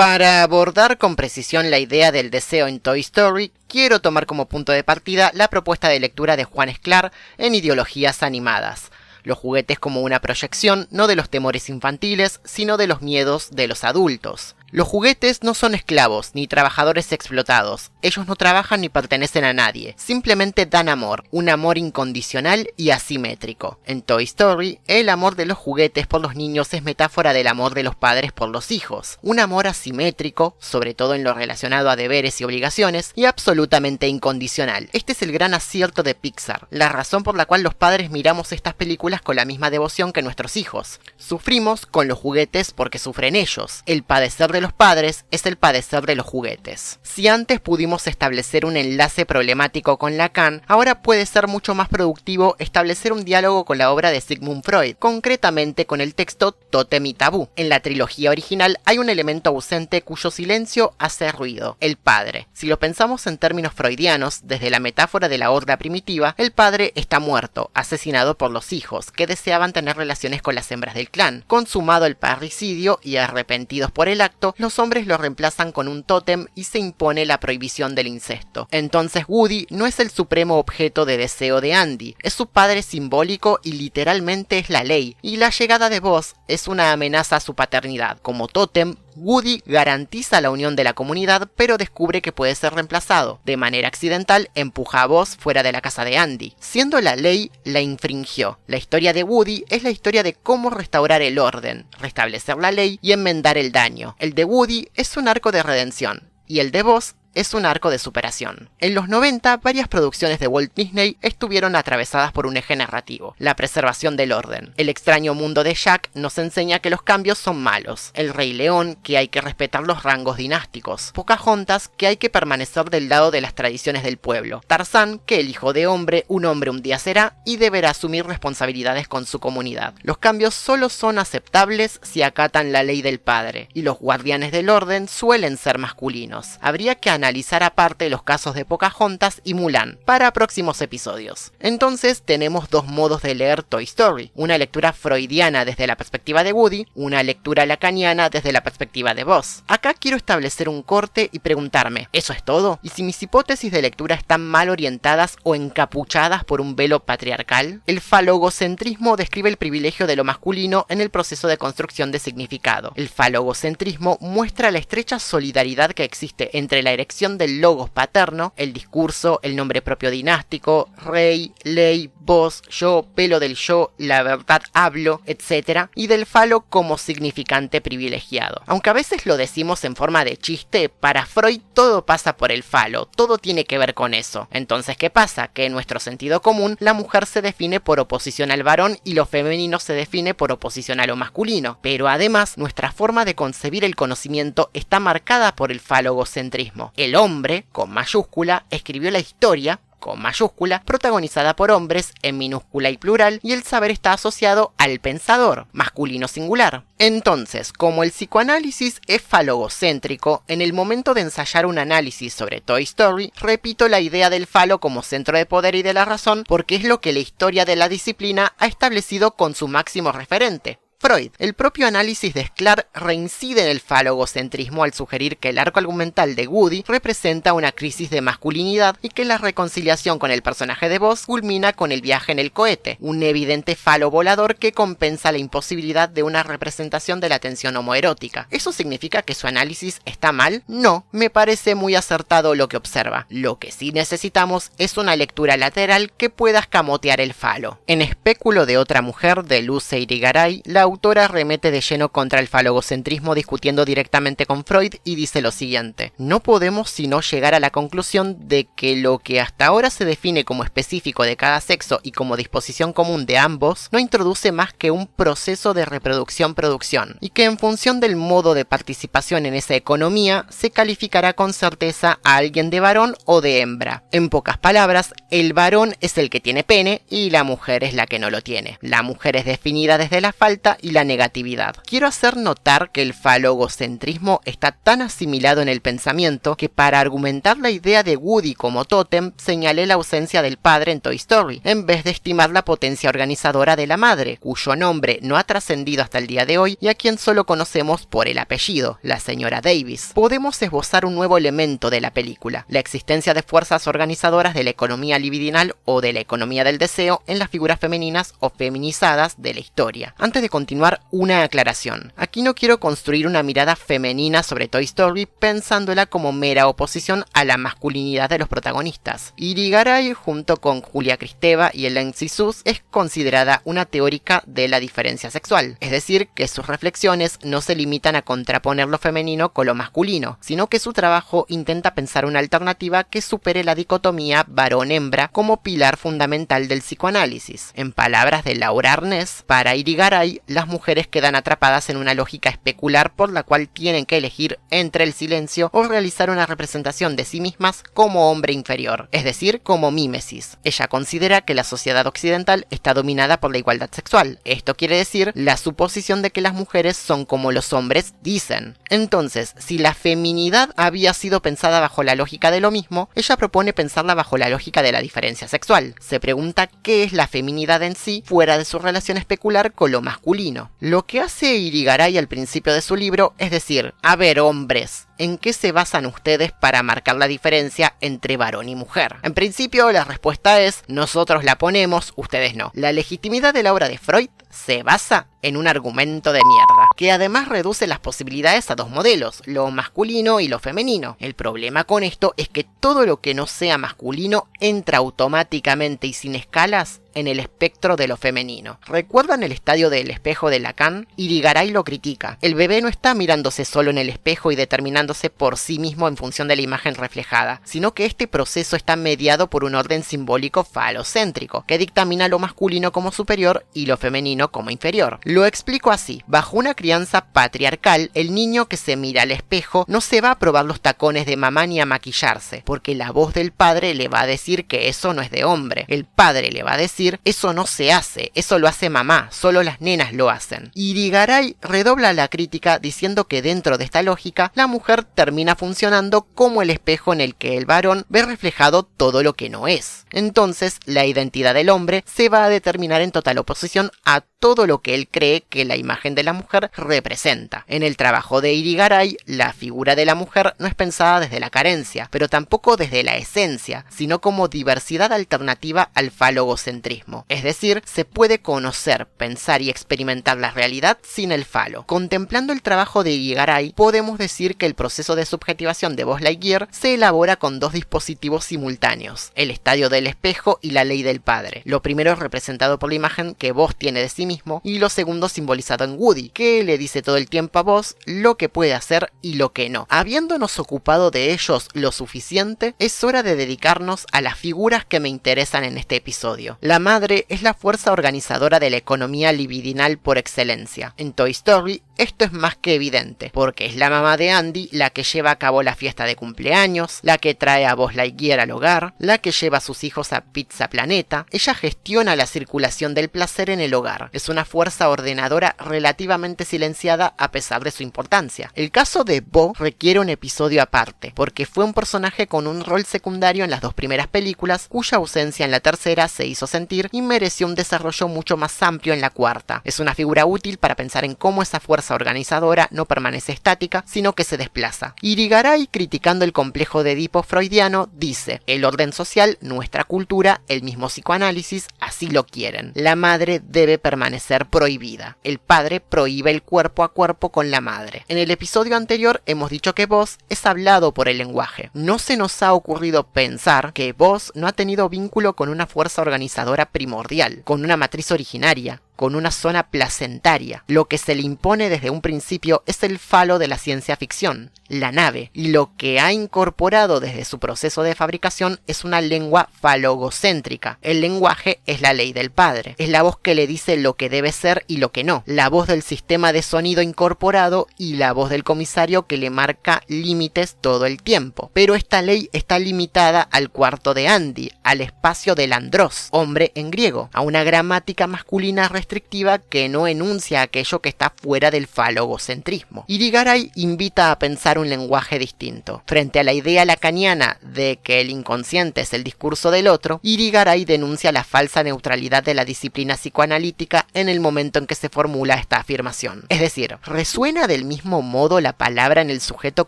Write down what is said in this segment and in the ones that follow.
Para abordar con precisión la idea del deseo en Toy Story, quiero tomar como punto de partida la propuesta de lectura de Juan Esclar en Ideologías Animadas. Los juguetes como una proyección no de los temores infantiles, sino de los miedos de los adultos. Los juguetes no son esclavos ni trabajadores explotados, ellos no trabajan ni pertenecen a nadie, simplemente dan amor, un amor incondicional y asimétrico. En Toy Story, el amor de los juguetes por los niños es metáfora del amor de los padres por los hijos, un amor asimétrico, sobre todo en lo relacionado a deberes y obligaciones, y absolutamente incondicional. Este es el gran acierto de Pixar, la razón por la cual los padres miramos estas películas con la misma devoción que nuestros hijos. Sufrimos con los juguetes porque sufren ellos, el padecer de los padres es el padecer de los juguetes. Si antes pudimos establecer un enlace problemático con Lacan, ahora puede ser mucho más productivo establecer un diálogo con la obra de Sigmund Freud, concretamente con el texto Tótem y Tabú. En la trilogía original hay un elemento ausente cuyo silencio hace ruido, el padre. Si lo pensamos en términos freudianos, desde la metáfora de la horda primitiva, el padre está muerto, asesinado por los hijos, que deseaban tener relaciones con las hembras del clan. Consumado el parricidio y arrepentidos por el acto, los hombres lo reemplazan con un tótem y se impone la prohibición del incesto. Entonces Woody no es el supremo objeto de deseo de Andy, es su padre simbólico y literalmente es la ley, y la llegada de Buzz es una amenaza a su paternidad. Como tótem, Woody garantiza la unión de la comunidad, pero descubre que puede ser reemplazado. De manera accidental, empuja a Buzz fuera de la casa de Andy. Siendo la ley, la infringió. La historia de Woody es la historia de cómo restaurar el orden, restablecer la ley y enmendar el daño. El de Woody es un arco de redención, y el de Buzz es un arco de superación. En los 90, varias producciones de Walt Disney estuvieron atravesadas por un eje narrativo, la preservación del orden. El extraño mundo de Jack nos enseña que los cambios son malos. El Rey León, que hay que respetar los rangos dinásticos. Pocahontas, que hay que permanecer del lado de las tradiciones del pueblo. Tarzán, que el hijo de hombre un día será y deberá asumir responsabilidades con su comunidad. Los cambios solo son aceptables si acatan la ley del padre, y los guardianes del orden suelen ser masculinos. Habría que analizar aparte los casos de Pocahontas y Mulan para próximos episodios. Entonces tenemos dos modos de leer Toy Story, una lectura freudiana desde la perspectiva de Woody, una lectura lacaniana desde la perspectiva de Buzz. Acá quiero establecer un corte y preguntarme, ¿eso es todo? ¿Y si mis hipótesis de lectura están mal orientadas o encapuchadas por un velo patriarcal? El falogocentrismo describe el privilegio de lo masculino en el proceso de construcción de significado. El falogocentrismo muestra la estrecha solidaridad que existe entre la erección del logos paterno, el discurso, el nombre propio dinástico, rey, ley, voz, yo, pelo del yo, la verdad hablo, etc. y del falo como significante privilegiado. Aunque a veces lo decimos en forma de chiste, para Freud todo pasa por el falo, todo tiene que ver con eso. Entonces, ¿qué pasa? Que en nuestro sentido común, la mujer se define por oposición al varón y lo femenino se define por oposición a lo masculino. Pero además, nuestra forma de concebir el conocimiento está marcada por el falogocentrismo. El hombre, con mayúscula, escribió la historia, con mayúscula, protagonizada por hombres en minúscula y plural, y el saber está asociado al pensador, masculino singular. Entonces, como el psicoanálisis es falogocéntrico, en el momento de ensayar un análisis sobre Toy Story, repito la idea del falo como centro de poder y de la razón, porque es lo que la historia de la disciplina ha establecido con su máximo referente, Freud. El propio análisis de Esclar reincide en el falogocentrismo al sugerir que el arco argumental de Woody representa una crisis de masculinidad y que la reconciliación con el personaje de Buzz culmina con el viaje en el cohete, un evidente falo volador que compensa la imposibilidad de una representación de la tensión homoerótica. ¿Eso significa que su análisis está mal? No, me parece muy acertado lo que observa. Lo que sí necesitamos es una lectura lateral que pueda escamotear el falo. En Espéculo de otra mujer, de Luz Irigaray, la autora remete de lleno contra el falogocentrismo discutiendo directamente con Freud y dice lo siguiente: no podemos sino llegar a la conclusión de que lo que hasta ahora se define como específico de cada sexo y como disposición común de ambos no introduce más que un proceso de reproducción-producción, y que en función del modo de participación en esa economía se calificará con certeza a alguien de varón o de hembra. En pocas palabras, el varón es el que tiene pene y la mujer es la que no lo tiene. La mujer es definida desde la falta y la negatividad. Quiero hacer notar que el falogocentrismo está tan asimilado en el pensamiento que para argumentar la idea de Woody como tótem señalé la ausencia del padre en Toy Story, en vez de estimar la potencia organizadora de la madre, cuyo nombre no ha trascendido hasta el día de hoy y a quien solo conocemos por el apellido, la señora Davis. Podemos esbozar un nuevo elemento de la película, la existencia de fuerzas organizadoras de la economía libidinal o de la economía del deseo en las figuras femeninas o feminizadas de la historia. Antes de continuar, una aclaración. Aquí no quiero construir una mirada femenina sobre Toy Story pensándola como mera oposición a la masculinidad de los protagonistas. Irigaray, junto con Julia Kristeva y Hélène Cixous, es considerada una teórica de la diferencia sexual, es decir, que sus reflexiones no se limitan a contraponer lo femenino con lo masculino, sino que su trabajo intenta pensar una alternativa que supere la dicotomía varón-hembra como pilar fundamental del psicoanálisis. En palabras de Laura Arnés, para Irigaray, las mujeres quedan atrapadas en una lógica especular por la cual tienen que elegir entre el silencio o realizar una representación de sí mismas como hombre inferior, es decir, como mímesis. Ella considera que la sociedad occidental está dominada por la igualdad sexual. Esto quiere decir la suposición de que las mujeres son como los hombres dicen. Entonces, si la feminidad había sido pensada bajo la lógica de lo mismo, ella propone pensarla bajo la lógica de la diferencia sexual. Se pregunta qué es la feminidad en sí fuera de su relación especular con lo masculino. Lo que hace Irigaray al principio de su libro es decir, a ver hombres, ¿en qué se basan ustedes para marcar la diferencia entre varón y mujer? En principio la respuesta es, nosotros la ponemos, ustedes no. La legitimidad de la obra de Freud se basa en un argumento de mierda, que además reduce las posibilidades a dos modelos, lo masculino y lo femenino. El problema con esto es que todo lo que no sea masculino entra automáticamente y sin escalas en el espectro de lo femenino. ¿Recuerdan el estadio del espejo de Lacan? Irigaray lo critica. El bebé no está mirándose solo en el espejo y determinándose por sí mismo en función de la imagen reflejada, sino que este proceso está mediado por un orden simbólico falocéntrico, que dictamina lo masculino como superior y lo femenino como inferior. Lo explico así. Bajo una crianza patriarcal, el niño que se mira al espejo no se va a probar los tacones de mamá ni a maquillarse, porque la voz del padre le va a decir que eso no es de hombre. El padre le va a decir eso no se hace, eso lo hace mamá, solo las nenas lo hacen. Irigaray redobla la crítica diciendo que dentro de esta lógica, la mujer termina funcionando como el espejo en el que el varón ve reflejado todo lo que no es. Entonces, la identidad del hombre se va a determinar en total oposición a todo lo que él cree que la imagen de la mujer representa. En el trabajo de Irigaray, la figura de la mujer no es pensada desde la carencia, pero tampoco desde la esencia, sino como diversidad alternativa al falogocentrismo. Es decir, se puede conocer, pensar y experimentar la realidad sin el falo. Contemplando el trabajo de Irigaray, podemos decir que el proceso de subjetivación de Buzz Lightyear se elabora con dos dispositivos simultáneos, el estadio del espejo y la ley del padre. Lo primero es representado por la imagen que Buzz tiene de sí mismo y lo segundo simbolizado en Woody, que le dice todo el tiempo a Buzz lo que puede hacer y lo que no. Habiéndonos ocupado de ellos lo suficiente, es hora de dedicarnos a las figuras que me interesan en este episodio. La madre es la fuerza organizadora de la economía libidinal por excelencia. En Toy Story esto es más que evidente, porque es la mamá de Andy la que lleva a cabo la fiesta de cumpleaños, la que trae a Buzz Lightyear al hogar, la que lleva a sus hijos a Pizza Planeta. Ella gestiona la circulación del placer en el hogar. Es una fuerza ordenadora relativamente silenciada a pesar de su importancia. El caso de Bo requiere un episodio aparte, porque fue un personaje con un rol secundario en las dos primeras películas, cuya ausencia en la tercera se hizo sentir y mereció un desarrollo mucho más amplio en la cuarta. Es una figura útil para pensar en cómo esa fuerza organizadora no permanece estática, sino que se desplaza. Irigaray, criticando el complejo de Edipo freudiano, dice: el orden social, nuestra cultura, el mismo psicoanálisis, así lo quieren. La madre debe permanecer prohibida. El padre prohíbe el cuerpo a cuerpo con la madre. En el episodio anterior hemos dicho que Buzz es hablado por el lenguaje. No se nos ha ocurrido pensar que Buzz no ha tenido vínculo con una fuerza organizadora primordial, con una matriz originaria, con una zona placentaria. Lo que se le impone desde un principio es el falo de la ciencia ficción, la nave, y lo que ha incorporado desde su proceso de fabricación es una lengua falogocéntrica. El lenguaje es la ley del padre, es la voz que le dice lo que debe ser y lo que no, la voz del sistema de sonido incorporado y la voz del comisario que le marca límites todo el tiempo. Pero esta ley está limitada al cuarto de Andy, al espacio del andros, hombre en griego, a una gramática masculina restrictiva restrictiva que no enuncia aquello que está fuera del falogocentrismo. Irigaray invita a pensar un lenguaje distinto. Frente a la idea lacaniana de que el inconsciente es el discurso del otro, Irigaray denuncia la falsa neutralidad de la disciplina psicoanalítica en el momento en que se formula esta afirmación. Es decir, ¿resuena del mismo modo la palabra en el sujeto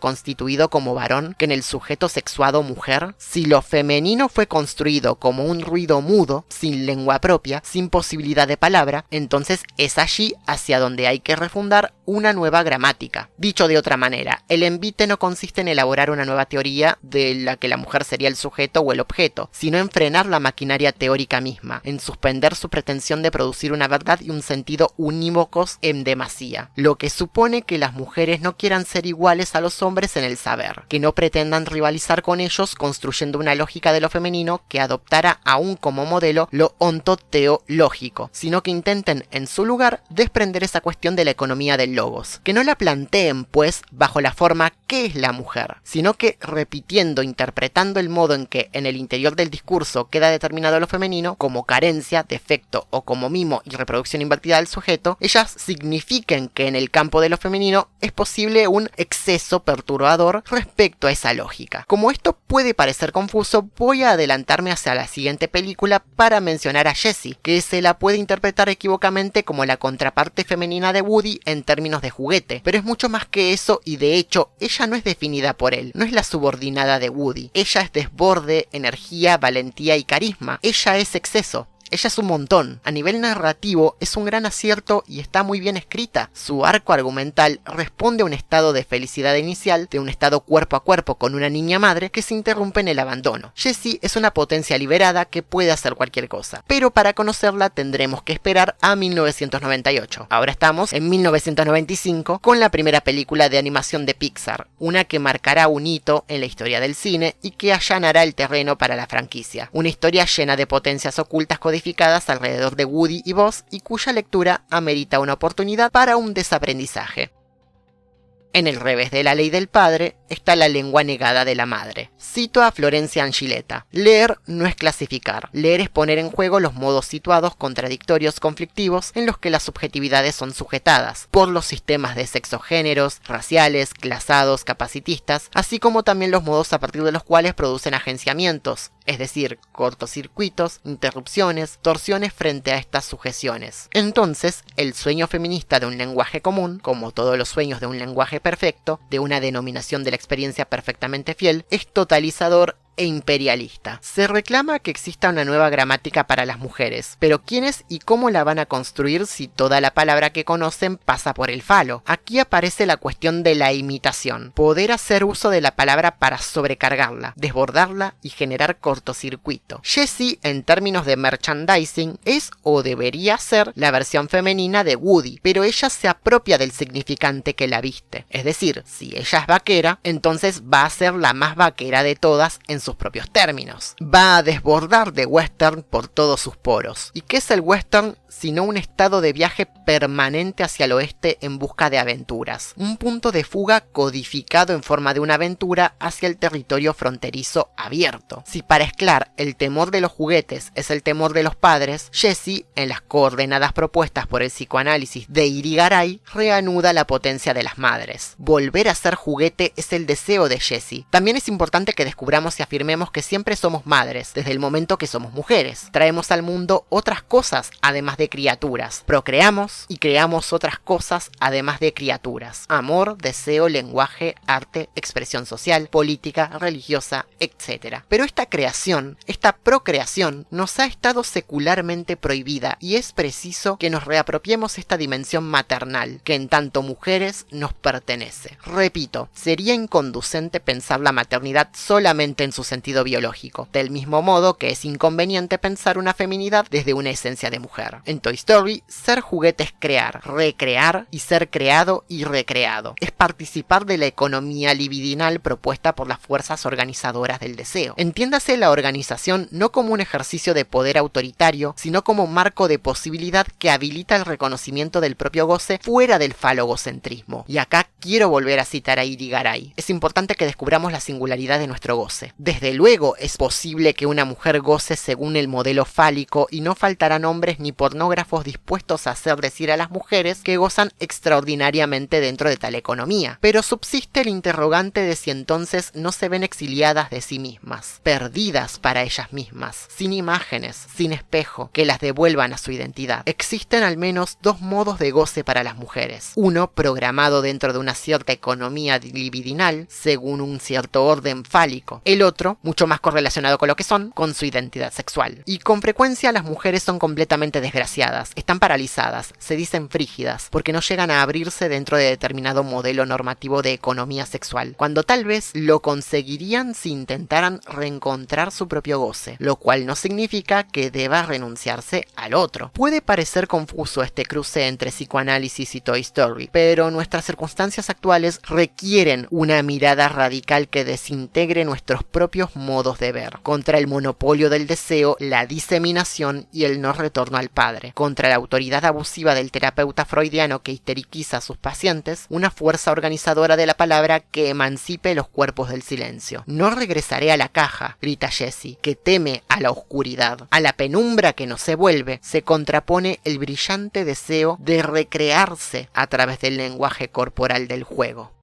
constituido como varón que en el sujeto sexuado mujer? Si lo femenino fue construido como un ruido mudo, sin lengua propia, sin posibilidad de palabra, entonces es allí hacia donde hay que refundar una nueva gramática. Dicho de otra manera, el envite no consiste en elaborar una nueva teoría de la que la mujer sería el sujeto o el objeto, sino en frenar la maquinaria teórica misma, en suspender su pretensión de producir una verdad y un sentido unívocos en demasía, lo que supone que las mujeres no quieran ser iguales a los hombres en el saber, que no pretendan rivalizar con ellos construyendo una lógica de lo femenino que adoptara aún como modelo lo ontoteológico, sino que intenten en su lugar desprender esa cuestión de la economía del logos, que no la planteen pues bajo la forma ¿qué es la mujer?, sino que repitiendo, interpretando el modo en que en el interior del discurso queda determinado lo femenino como carencia, defecto o como mimo y reproducción invertida del sujeto, ellas signifiquen que en el campo de lo femenino es posible un exceso perturbador respecto a esa lógica. Como esto puede parecer confuso, voy a adelantarme hacia la siguiente película para mencionar a Jessie, que se la puede interpretar equivocamente como la contraparte femenina de Woody en términos de juguete, pero es mucho más que eso y de hecho ella no es definida por él, no es la subordinada de Woody, ella es desborde, energía, valentía y carisma, ella es exceso. Ella es un montón. A nivel narrativo es un gran acierto y está muy bien escrita. Su arco argumental responde a un estado de felicidad inicial, de un estado cuerpo a cuerpo con una niña madre que se interrumpe en el abandono. Jessie es una potencia liberada que puede hacer cualquier cosa, pero para conocerla tendremos que esperar a 1998. Ahora estamos en 1995 con la primera película de animación de Pixar, una que marcará un hito en la historia del cine y que allanará el terreno para la franquicia. Una historia llena de potencias ocultas codificadas alrededor de Woody y Buzz y cuya lectura amerita una oportunidad para un desaprendizaje. En el revés de la ley del padre está la lengua negada de la madre. Cito a Florencia Angiletta: leer no es clasificar, leer es poner en juego los modos situados, contradictorios, conflictivos, en los que las subjetividades son sujetadas por los sistemas de sexogéneros, raciales, clasados, capacitistas, así como también los modos a partir de los cuales producen agenciamientos, es decir, cortocircuitos, interrupciones, torsiones frente a estas sujeciones. Entonces, el sueño feminista de un lenguaje común, como todos los sueños de un lenguaje perfecto, de una denominación de la experiencia perfectamente fiel, es totalizador e imperialista. Se reclama que exista una nueva gramática para las mujeres, pero ¿quiénes y cómo la van a construir si toda la palabra que conocen pasa por el falo? Aquí aparece la cuestión de la imitación, poder hacer uso de la palabra para sobrecargarla, desbordarla y generar cortocircuito. Jessie, en términos de merchandising, es o debería ser la versión femenina de Woody, pero ella se apropia del significante que la viste. Es decir, si ella es vaquera, entonces va a ser la más vaquera de todas en sus propios términos. Va a desbordar de western por todos sus poros. ¿Y qué es el western sino un estado de viaje permanente hacia el oeste en busca de aventuras? Un punto de fuga codificado en forma de una aventura hacia el territorio fronterizo abierto. Si para Sklar el temor de los juguetes es el temor de los padres, Jessie, en las coordenadas propuestas por el psicoanálisis de Irigaray, reanuda la potencia de las madres. Volver a ser juguete es el deseo de Jessie. También es importante que descubramos y afirmemos que siempre somos madres, desde el momento que somos mujeres. Traemos al mundo otras cosas, además de criaturas. Procreamos y creamos otras cosas, además de criaturas. Amor, deseo, lenguaje, arte, expresión social, política, religiosa, etc. Pero esta creación, esta procreación, nos ha estado secularmente prohibida y es preciso que nos reapropiemos esta dimensión maternal, que en tanto mujeres nos pertenece. Repito, sería inconducente pensar la maternidad solamente en su sentido biológico, del mismo modo que es inconveniente pensar una feminidad desde una esencia de mujer. En Toy Story, ser juguete es crear, recrear y ser creado y recreado. Es participar de la economía libidinal propuesta por las fuerzas organizadoras del deseo. Entiéndase la organización no como un ejercicio de poder autoritario, sino como marco de posibilidad que habilita el reconocimiento del propio goce fuera del falogocentrismo. Y acá quiero volver a citar a Irigaray. Es importante que descubramos la singularidad de nuestro goce. Desde luego es posible que una mujer goce según el modelo fálico y no faltarán hombres ni pornógrafos dispuestos a hacer decir a las mujeres que gozan extraordinariamente dentro de tal economía. Pero subsiste el interrogante de si entonces no se ven exiliadas de sí mismas, perdidas para ellas mismas, sin imágenes, sin espejo, que las devuelvan a su identidad. Existen al menos dos modos de goce para las mujeres. Uno, programado dentro de una cierta economía libidinal, según un cierto orden fálico. El otro, mucho más correlacionado con lo que son, con su identidad sexual. Y con frecuencia las mujeres son completamente desgraciadas, están paralizadas, se dicen frígidas, porque no llegan a abrirse dentro de determinado modelo normativo de economía sexual, cuando tal vez lo conseguirían si intentaran reencontrar su propio goce, lo cual no significa que deba renunciarse al otro. Puede parecer confuso este cruce entre psicoanálisis y Toy Story, pero nuestras circunstancias actuales requieren una mirada radical que desintegre nuestros propios modos de ver, contra el monopolio del deseo, la diseminación y el no retorno al padre, contra la autoridad abusiva del terapeuta freudiano que histeriquiza a sus pacientes, una fuerza organizadora de la palabra que emancipe los cuerpos del silencio. No regresaré a la caja, grita Jessie, que teme a la oscuridad. A la penumbra que no se vuelve, se contrapone el brillante deseo de recrearse a través del lenguaje corporal del juego.